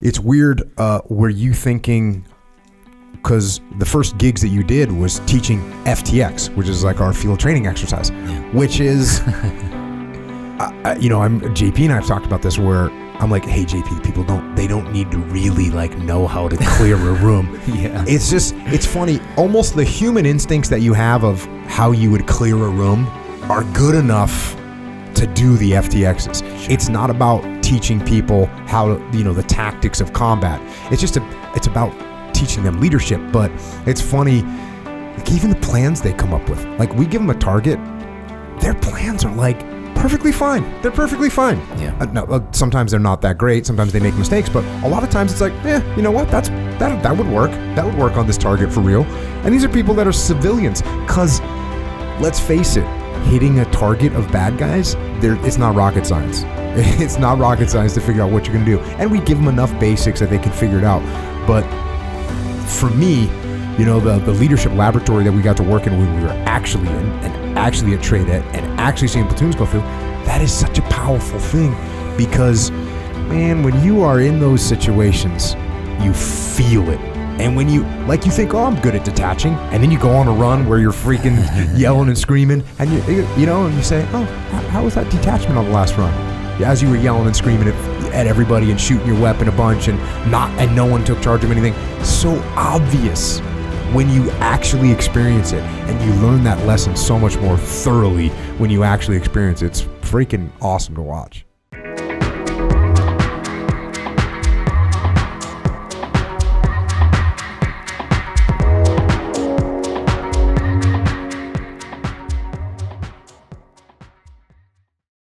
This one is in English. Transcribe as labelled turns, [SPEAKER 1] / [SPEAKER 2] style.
[SPEAKER 1] It's weird. Were you thinking, because the first gigs that you did was teaching FTX, which is like our field training exercise, which is, JP and I have talked about this where I'm like, hey JP, people don't need to really like know how to clear a room. It's funny. Almost the human instincts that you have of how you would clear a room are good enough to do the FTXs. Sure. It's not about teaching people how, the tactics of combat. It's about teaching them leadership. But it's funny, like even the plans they come up with, like we give them a target, their plans are like perfectly fine. They're perfectly fine. No, sometimes they're not that great. Sometimes they make mistakes, but a lot of times it's like, you know what? That would work. That would work on this target for real. And these are people that are civilians, because let's face it, hitting a target of bad guys, it's not rocket science. It's not rocket science to figure out what you're going to do. And we give them enough basics that they can figure it out. But for me, the leadership laboratory that we got to work in when we were actually in, and actually at trade at, and actually seeing platoons go through, that is such a powerful thing, because, man, when you are in those situations, you feel it. And when you think, oh, I'm good at detaching, and then you go on a run where you're freaking yelling and screaming, and and you say, oh, how was that detachment on the last run? As you were yelling and screaming at everybody and shooting your weapon a bunch, and no one took charge of anything. So obvious when you actually experience it, and you learn that lesson so much more thoroughly when you actually experience it. It's freaking awesome to watch.